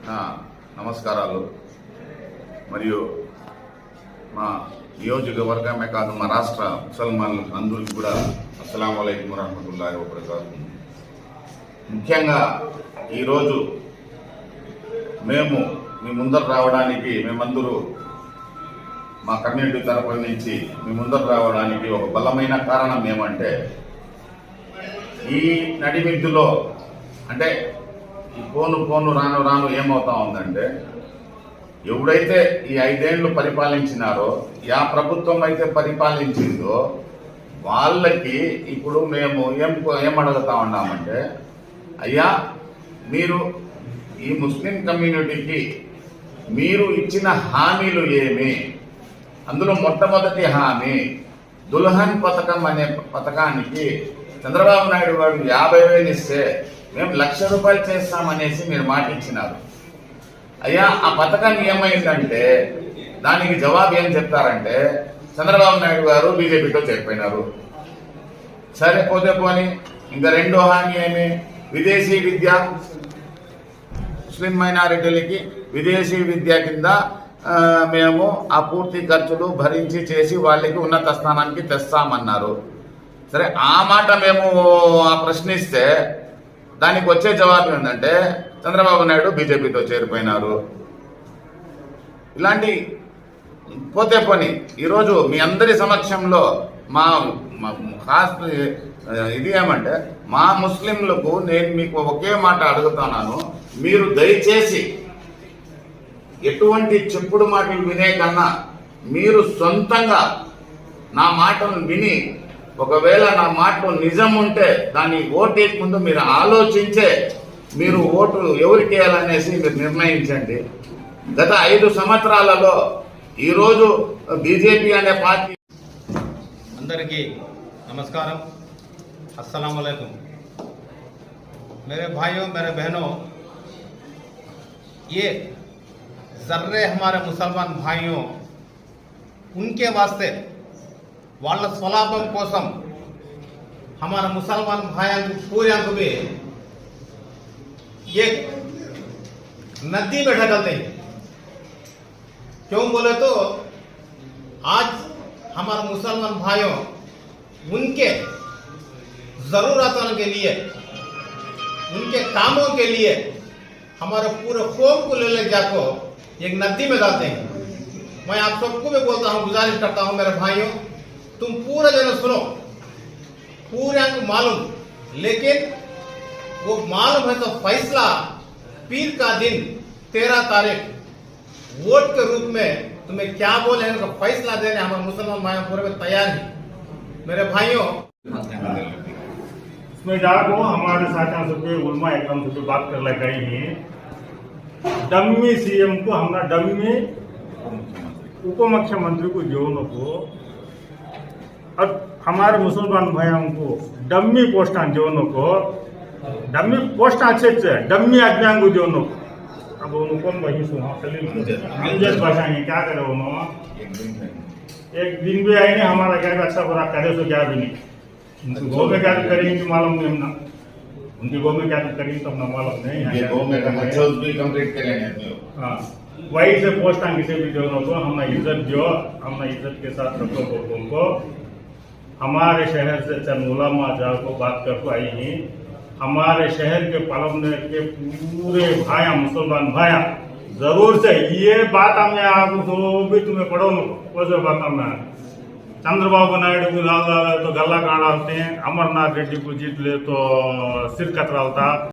నా నమస్కారాలు. మరియు మా నియోజకవర్గమే కాదు, మా రాష్ట్ర ముసల్మాన్లు అందరికీ కూడా అస్సలాము అలైకుం వరహ్మతుల్లాహి వబరకాతుహు. ముఖ్యంగా ఈరోజు మేము మీ ముందర రావడానికి, మేమందరూ మా కమ్యూనిటీ తరఫు నుంచి మీ ముందర రావడానికి ఒక బలమైన కారణం ఏమంటే, ఈ నడిమిద్దులో అంటే ఈ పోను రాను ఏమవుతా ఉందంటే, ఎవడైతే ఈ 5 ఏళ్లు పరిపాలించినారో, ఆ ప్రభుత్వం అయితే పరిపాలించిందో వాళ్ళకి ఇప్పుడు మేము ఏమడుగుతా ఉన్నామంటే, అయ్యా మీరు ఈ ముస్లిం కమ్యూనిటీకి మీరు ఇచ్చిన హామీలు ఏమి? అందులో మొట్టమొదటి హామీ దుల్హన్ పథకం అనే పథకానికి చంద్రబాబు నాయుడు గారు 50,000 ఇస్తే మేము 1,00,000 రూపాయలు చేస్తామనేసి మీరు మాట ఇచ్చినారు. అయ్యా ఆ పథకం ఏమైందంటే, దానికి జవాబు ఏం చెప్తారంటే, చంద్రబాబు నాయుడు గారు బీజేపీతో చేరిపోయినారు. సరే పోతే పోని. ఇంకా రెండో హామీ ఏమి? విదేశీ విద్య, ముస్లిం మైనారిటీలకి విదేశీ విద్య కింద మేము ఆ పూర్తి ఖర్చులు భరించి చేసి వాళ్ళకి ఉన్నత స్థానానికి తెస్తామన్నారు. సరే ఆ మాట మేము ప్రశ్నిస్తే దానికి వచ్చే జవాబు ఏంటంటే, చంద్రబాబు నాయుడు బీజేపీతో చేరిపోయినారు. ఇలాంటి పోతే పోని ఈరోజు మీ అందరి సమక్షంలో మా ఇది ఏమంటే, మా ముస్లింలకు నేను మీకు ఒకే మాట అడుగుతున్నాను. మీరు దయచేసి ఎటువంటి చెప్పుడు మాటలు వినే కన్నా మీరు సొంతంగా నా మాటను విని, ఒకవేళ నా మాటలో నిజం ఉంటే దాన్ని ఓటేకి ముందు మీరు ఆలోచించే మీరు ఓటు ఎవరికి వేయాలనేసి మీరు నిర్ణయించండి. గత 5 సంవత్సరాలలో ఈరోజు బీజేపీ అనే పార్టీ. అందరికీ नमस्कारम, अस्सलाम वालेकुम। मेरे भाइयों, मेरे बहनों, ये जर्रे हमारे मुसलमान भाइयों उनके वास्ते వాళ్ళ స్వలాభం కోసం हमारा मुसलमान भाइयों पूरे को भी ये नदी में ढकलते हैं। क्यों बोले तो आज हमारे मुसलमान भाइयों उनके जरूरतों के लिए, उनके कामों के लिए हमारे पूरे कौम को ले जाकर एक नदी में डालते हैं। मैं आप सबको भी बोलता हूं, गुजारिश करता हूं मेरे भाइयों, तुम पूरे दिन सुनो, पूरे को मालूम, लेकिन वो मालूम है तो फैसला पीर का दिन 13 तारीख वोट के रूप में तुम्हें क्या बोले हैं तो फैसला देने हमारे मुसलमान भाइयों पूरे में तैयार हैं। मेरे भाइयों, इसमें जाको हमारे साथियों से उलमा एकदम से बात कर लगाई है। डम्मी सीएम को हमने डम्मी उप मुख्यमंत्री को जोड़ने को और हमारे मुसलमान भाइयों को डम्मी पोस्ट जोड़ने को, डम्मी पोस्ट अच्छे डम्मी आदमियों को जोड़ने को। अब उनको वही सुना चलिए भाषाएंगे क्या करे उन्होंने। एक दिन भी आई नहीं हमारा क्या अच्छा बुरा करे तो क्या भी नहीं। उनकी गो में क्या करेंगे मालूम नहीं हमने, उनकी गो में क्या करेंगे तो हमने मालूम नहीं। गो में भी कंप्लीट करेंगे। हाँ, वही से पोस्ट किसी भी जो को हमने इज्जत जो हमने इज्जत के साथ रखो लोगों को। हमारे शहर से चंद उलमा जाओ को बात करके आई हैं। हमारे शहर के पलमने के पूरे भाया मुसलमान भाया जरूर से ये बात हमने आपको भी तुम्हें पढ़ो वो जो बात हमने चंद्रबाबू नायडू को लाल तो गला काट डालते हैं, अमरनाथ रेड्डी को जीत ले तो सिर कतरालता।